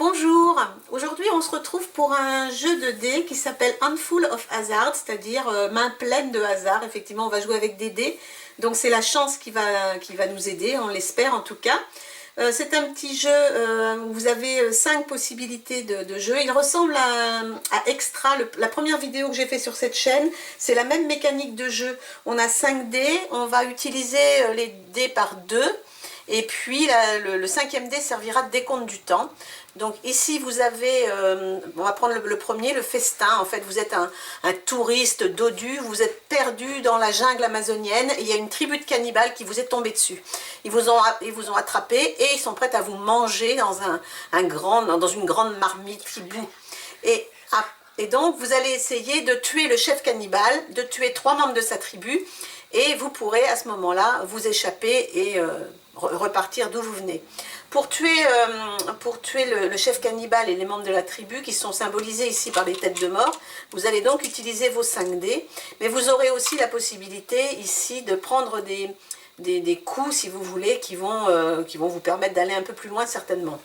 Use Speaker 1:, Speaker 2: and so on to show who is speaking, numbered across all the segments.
Speaker 1: Bonjour, aujourd'hui on se retrouve pour un jeu de dés qui s'appelle Handful of Hazard, c'est-à-dire main pleine de hasard. Effectivement, on va jouer avec des dés, donc c'est la chance qui va nous aider, on l'espère en tout cas. C'est un petit jeu où vous avez 5 possibilités de jeu. Il ressemble à Extra, la première vidéo que j'ai fait sur cette chaîne. C'est la même mécanique de jeu. On a 5 dés, on va utiliser les dés par 2. Et puis le 5e dé servira de décompte du temps. Donc ici vous avez, on va prendre le premier, le festin. En fait vous êtes un touriste dodu, vous êtes perdu dans la jungle amazonienne et il y a une tribu de cannibales qui vous est tombée dessus. Ils vous ont attrapé et ils sont prêts à vous manger dans dans une grande marmite qui bout. Et donc vous allez essayer de tuer le chef cannibale, de tuer 3 membres de sa tribu et vous pourrez à ce moment-là vous échapper et repartir d'où vous venez. Pour tuer le chef cannibale et les membres de la tribu qui sont symbolisés ici par les têtes de mort, vous allez donc utiliser vos 5 dés, mais vous aurez aussi la possibilité ici de prendre des coups si vous voulez qui vont vous permettre d'aller un peu plus loin certainement.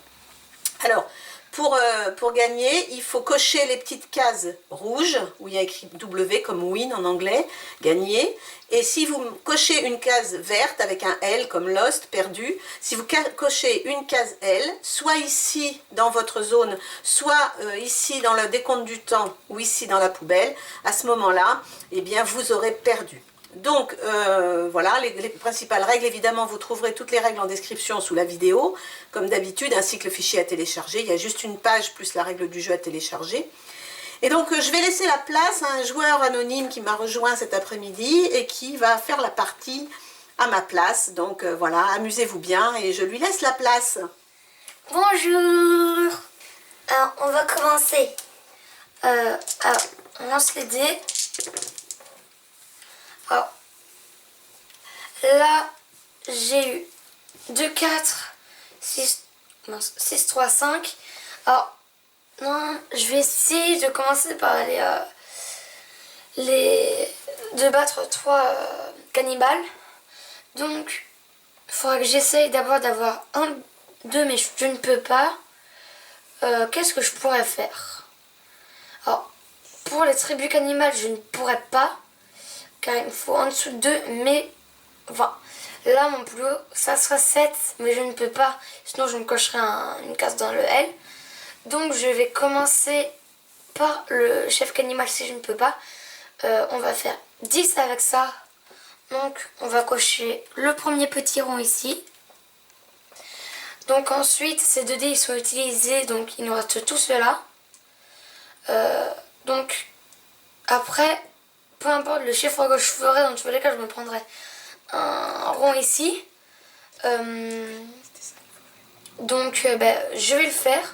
Speaker 1: Alors, pour gagner, il faut cocher les petites cases rouges, où il y a écrit W comme win en anglais, gagner. Et si vous cochez une case verte avec un L comme lost, perdu, si vous cochez une case L, soit ici dans votre zone, soit ici dans le décompte du temps, ou ici dans la poubelle, à ce moment-là, eh bien vous aurez perdu. Donc voilà, les principales règles, évidemment vous trouverez toutes les règles en description sous la vidéo, comme d'habitude, ainsi que le fichier à télécharger. Il y a juste une page plus la règle du jeu à télécharger. Et donc je vais laisser la place à un joueur anonyme qui m'a rejoint cet après-midi et qui va faire la partie à ma place. Donc voilà, amusez-vous bien et je lui laisse la place.
Speaker 2: Bonjour. Alors on va commencer. Alors, on lance les dés. Alors, là, j'ai eu 2, 4, 6, 3, 5. Alors, non, je vais essayer de commencer par de battre 3 cannibales. Donc, il faudra que j'essaye d'abord d'avoir 1, 2, mais je ne peux pas. Qu'est-ce que je pourrais faire? Alors, pour les tribus cannibales, je ne pourrais pas. Car il me faut en dessous de 2, mais enfin, là mon plus haut, ça sera 7, mais je ne peux pas, sinon je me cocherai une case dans le L. Donc je vais commencer par le chef cannibale si je ne peux pas. On va faire 10 avec ça. Donc on va cocher le premier petit rond ici. Donc ensuite, ces 2 dés ils sont utilisés, donc il nous reste tout cela. Donc après, peu importe le chiffre que je ferai, dans tous les cas je me prendrai un rond ici. Donc je vais le faire.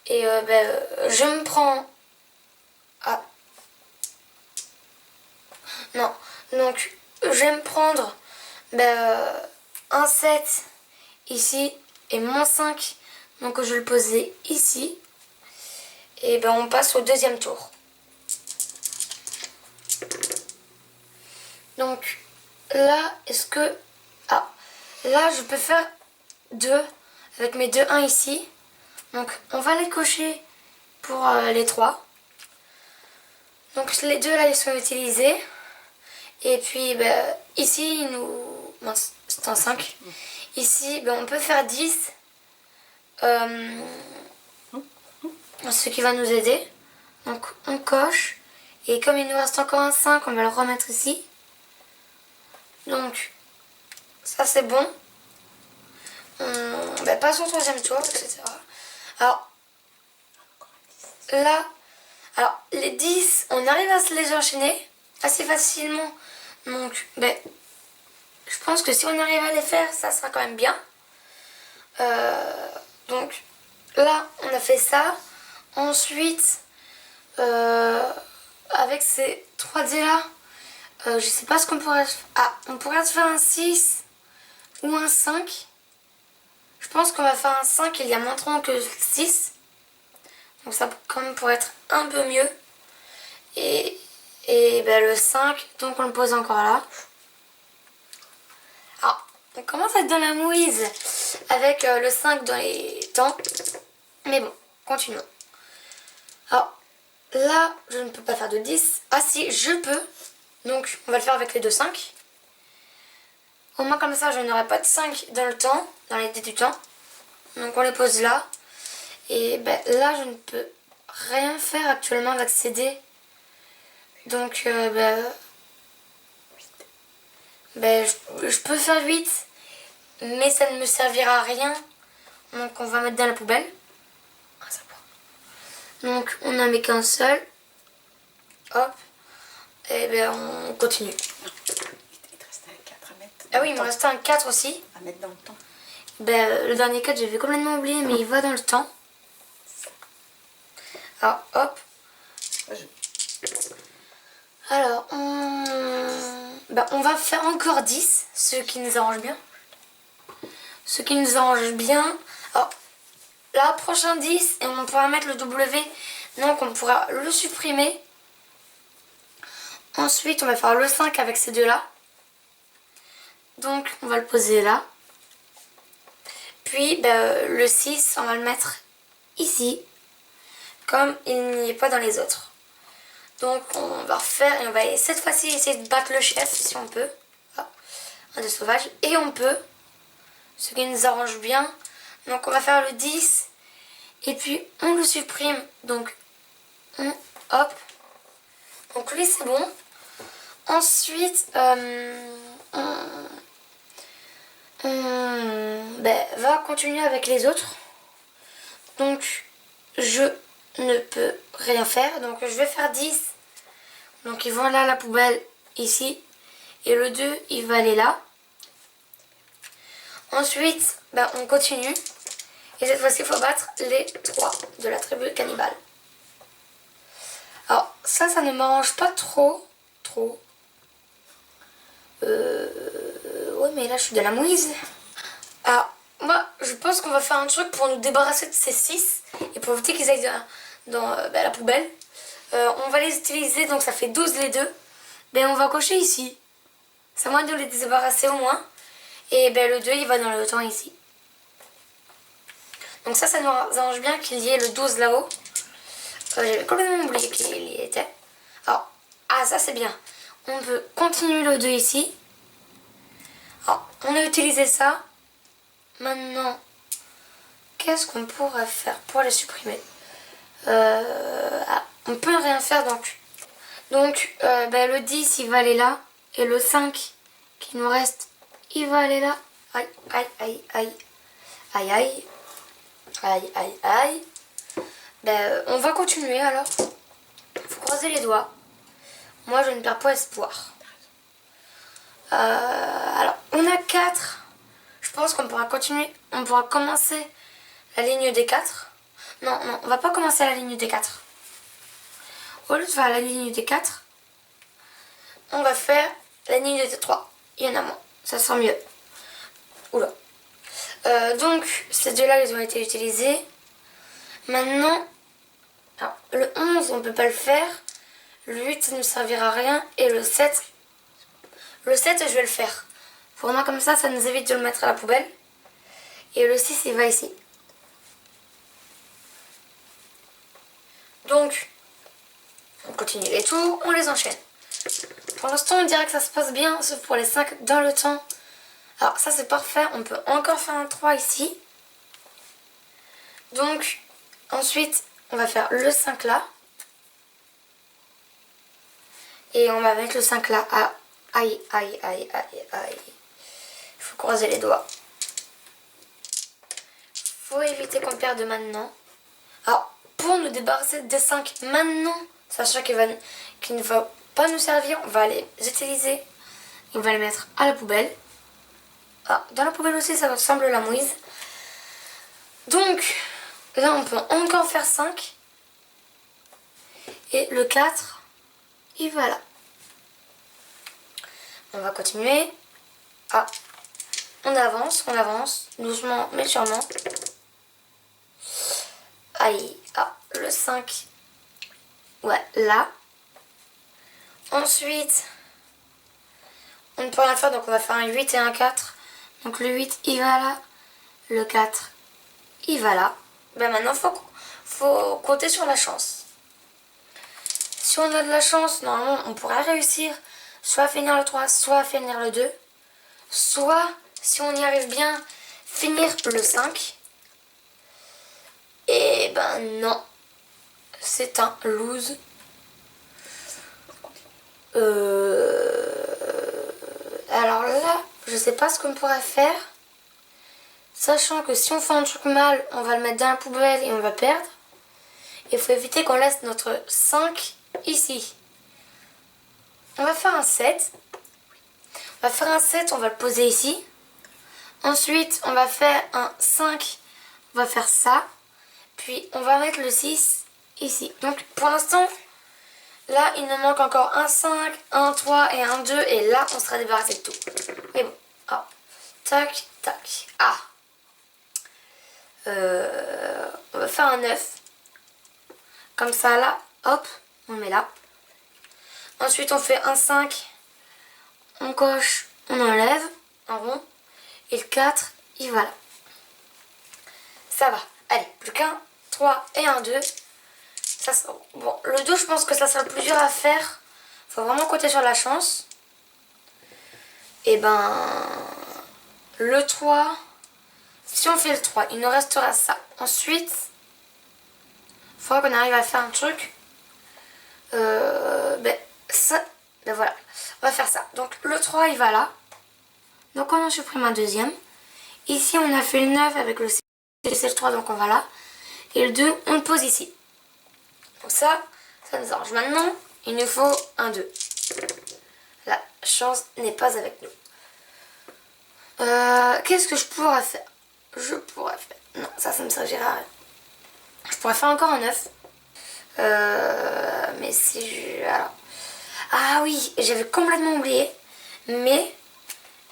Speaker 2: Et je me prends... Ah. Non. Donc je vais me prendre un 7 ici et mon 5. Donc je vais le poser ici. Et on passe au deuxième tour. Donc là, est-ce que... Ah, là je peux faire 2 avec mes 2 1 ici. Donc on va les cocher pour les 3. Donc les 2 là ils sont utilisés. Et puis ici il nous... Mince, c'est un 5. Ici on peut faire 10. Ce qui va nous aider. Donc on coche. Et comme il nous reste encore un 5, on va le remettre ici. Donc, ça c'est bon. On passe au troisième tour, etc. Alors, là, les 10, on arrive à se les enchaîner assez facilement. Donc, je pense que si on arrive à les faire, ça sera quand même bien. Donc, là, on a fait ça. Ensuite, avec ces 3 dés là, je sais pas ce qu'on pourrait... Ah, on pourrait se faire un 6 ou un 5. Je pense qu'on va faire un 5, il y a moins de troncs que 6. Donc ça quand même pourrait être un peu mieux. Et le 5, donc on le pose encore là. Alors, on commence à être dans la mouise avec le 5 dans les temps. Mais bon, continuons. Alors, là, je ne peux pas faire de 10. Ah si, je peux. Donc, on va le faire avec les deux 5. Au moins, comme ça, je n'aurai pas de 5 dans le temps, dans les dés du temps. Donc, on les pose là. Et ben, là, je ne peux rien faire actuellement avec ces dés. Donc, je peux faire 8. Mais ça ne me servira à rien. Donc, on va mettre dans la poubelle. Donc, on n'en met qu'un seul. Hop. Et ben, on continue.
Speaker 1: Il te restait un 4 à mettre.
Speaker 2: Ah oui, il me restait un 4 aussi.
Speaker 1: À mettre dans le temps.
Speaker 2: Ben, le dernier 4, j'avais complètement oublié, mais il va dans le temps. Alors, hop. Alors, on va faire encore 10, ce qui nous arrange bien. Ce qui nous arrange bien. Alors, là, prochain 10, et on pourra mettre le W, donc on pourra le supprimer. Ensuite, on va faire le 5 avec ces deux-là. Donc, on va le poser là. Puis, le 6, on va le mettre ici, comme il n'y est pas dans les autres. Donc, on va refaire, et on va cette fois-ci essayer de battre le chef, si on peut. Ah, un de sauvage. Et on peut, ce qui nous arrange bien. Donc, on va faire le 10, et puis on le supprime. Donc, hop. Donc, lui, c'est bon. Ensuite, va continuer avec les autres. Donc, je ne peux rien faire. Donc, je vais faire 10. Donc, ils vont aller à la poubelle ici. Et le 2, il va aller là. Ensuite, on continue. Et cette fois-ci, il faut battre les 3 de la tribu cannibale. Alors, ça ne m'arrange pas trop. Ouais, mais là, je suis dans la mouise. Alors, moi, je pense qu'on va faire un truc pour nous débarrasser de ces 6 et pour éviter qu'ils aillent dans la poubelle. On va les utiliser, donc ça fait 12 les deux. On va cocher ici. C'est moins de les débarrasser au moins. Et le 2, il va dans le temps ici. Donc ça nous arrange bien qu'il y ait le 12 là-haut. J'avais complètement oublié qu'il y était. Alors, ça c'est bien. On peut continuer le 2 ici. Alors, on a utilisé ça. Maintenant, qu'est-ce qu'on pourrait faire pour les supprimer? On peut rien faire donc. Donc, le 10, il va aller là. Et le 5 qui nous reste, il va aller là. Aïe, aïe, aïe, aïe. Aïe, aïe. Aïe, aïe, aïe. On va continuer alors. Il faut croiser les doigts. Moi, je ne perds pas espoir. Alors, on a 4. Je pense qu'on pourra continuer. On pourra commencer la ligne des 4. Non, on va pas commencer la ligne des 4. Au lieu de faire la ligne des 4, on va faire la ligne des 3. Il y en a moins. Ça sera mieux. Oula. Donc, ces deux-là, ils ont été utilisés. Maintenant, alors, le 11, on ne peut pas le faire. Le 8, ça ne nous servira à rien. Et le 7, je vais le faire. Pour moi, comme ça nous évite de le mettre à la poubelle. Et le 6, il va ici. Donc, on continue les tours, on les enchaîne. Pour l'instant, on dirait que ça se passe bien, sauf pour les 5 dans le temps. Alors, ça, c'est parfait. On peut encore faire un 3 ici. Donc, ensuite, on va faire le 5 là. Et on va mettre le 5 là. Ah, aïe, aïe, aïe, aïe, aïe. Il faut croiser les doigts. Faut éviter qu'on perde maintenant. Alors, pour nous débarrasser des 5 maintenant, sachant qu'il ne va pas nous servir, on va les utiliser. On va les mettre à la poubelle. Dans la poubelle aussi, ça ressemble à la mouise. Donc, là, on peut encore faire 5. Et le 4, il va là. On va continuer. On avance, doucement mais sûrement. Aïe, le 5. Ouais, là. Ensuite, on ne peut rien faire, donc on va faire un 8 et un 4. Donc le 8, il va là. Le 4, il va là. ben maintenant faut compter sur la chance. Si on a de la chance, normalement on pourrait réussir soit à finir le 3, soit à finir le 2. Soit, si on y arrive bien, finir le 5. Et ben non, c'est un lose. Alors là, je sais pas ce qu'on pourrait faire. Sachant que si on fait un truc mal, on va le mettre dans la poubelle et on va perdre. Il faut éviter qu'on laisse notre 5 ici. On va faire un 7. On va faire un 7, on va le poser ici. Ensuite, on va faire un 5. On va faire ça. Puis, on va mettre le 6 ici. Donc, pour l'instant, là, il nous manque encore un 5, un 3 et un 2. Et là, on sera débarrassé de tout. Mais bon. Oh. Tac, tac. Ah. On va faire un 9. Comme ça, là. Hop. On met là. Ensuite, on fait un 5. On coche. On enlève. Un rond. Et le 4, il va là. Ça va. Allez, plus qu'un 3 et un 2. Ça, bon, le 2, je pense que ça sera le plus dur à faire. Faut vraiment compter sur la chance. Et ben, le 3, si on fait le 3, il nous restera ça. Ensuite, il faudra qu'on arrive à faire un truc. Ben voilà, on va faire ça. Donc le 3, il va là. Donc on en supprime un deuxième. Ici, on a fait le 9 avec le 6, c'est le 3, donc on va là. Et le 2, on le pose ici. Donc ça nous arrange. Maintenant, il nous faut un 2. La chance n'est pas avec nous. Qu'est-ce que je pourrais faire? Non, ça me servira à rien. Je pourrais faire encore un 9. Mais si je... Alors... Ah oui, j'avais complètement oublié. Mais,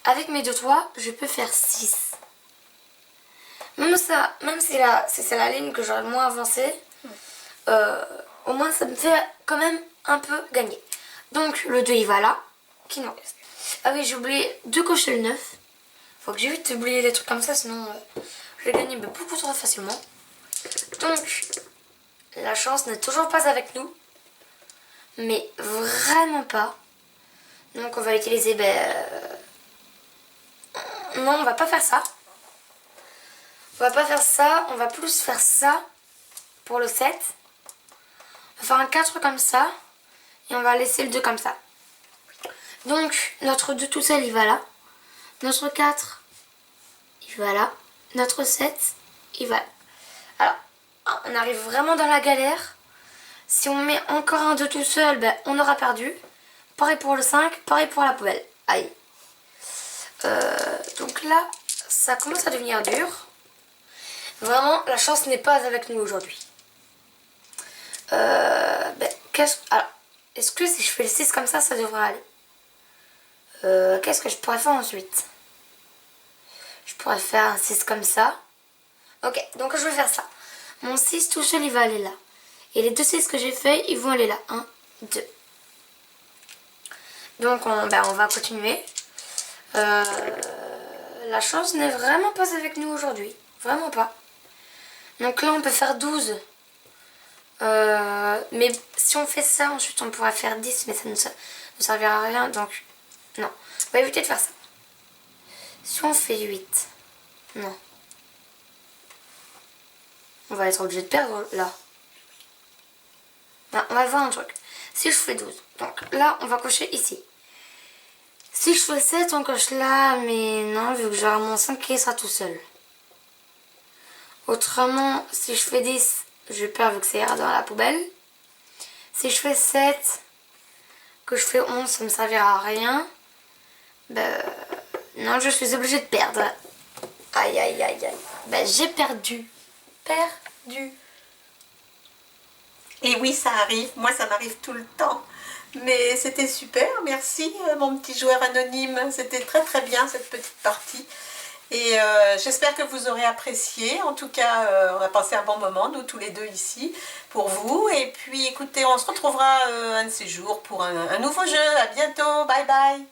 Speaker 2: avec mes 2-3, je peux faire 6. Même ça, même si c'est la ligne que j'aurais le moins avancée, au moins ça me fait quand même un peu gagner. Donc le 2 il va là, qui nous reste. Ah oui, j'ai oublié de cocher le 9. Faut que j'évite d'oublier des trucs comme ça, sinon je vais gagner beaucoup trop facilement. Donc la chance n'est toujours pas avec nous, mais vraiment pas. Donc on va utiliser, non, on va pas faire ça. On va pas faire ça, on va plus faire ça pour le 7. On va faire un 4 comme ça et on va laisser le 2 comme ça. Donc notre 2 tout seul il va là. Notre 4 il va là. Notre 7 il va là. Alors on arrive vraiment dans la galère. Si on met encore un 2 tout seul, on aura perdu. Pareil pour le 5, pareil pour la poubelle. Aïe. Donc là ça commence à devenir dur. Vraiment, la chance n'est pas avec nous aujourd'hui. Alors, est-ce que si je fais le 6 comme ça, ça devrait aller? Qu'est-ce que je pourrais faire ensuite? Je pourrais faire un 6 comme ça. Ok, donc je vais faire ça. Mon 6 tout seul, il va aller là. Et les 2 6 que j'ai fait, ils vont aller là. 1, 2. Donc, on va continuer. La chance n'est vraiment pas avec nous aujourd'hui. Vraiment pas. Donc là, on peut faire 12. Mais si on fait ça, ensuite on pourra faire 10, mais ça ne servira à rien. Donc, non. On va éviter de faire ça. Si on fait 8, non. On va être obligé de perdre là. Non, on va voir un truc. Si je fais 12, donc là, on va cocher ici. Si je fais 7, on coche là, mais non, vu que j'aurai mon 5 qui sera tout seul. Autrement, si je fais 10, je perds vu que ça ira dans la poubelle. Si je fais 7, que je fais 11, ça ne me servira à rien. Non, je suis obligée de perdre. Aïe, aïe, aïe, aïe. J'ai perdu.
Speaker 1: Et oui, ça arrive. Moi, ça m'arrive tout le temps. Mais c'était super. Merci, mon petit joueur anonyme. C'était très très bien cette petite partie. Et j'espère que vous aurez apprécié. En tout cas, on a passé un bon moment, nous tous les deux ici, pour vous. Et puis écoutez, on se retrouvera un de ces jours pour un nouveau jeu. À bientôt, bye bye.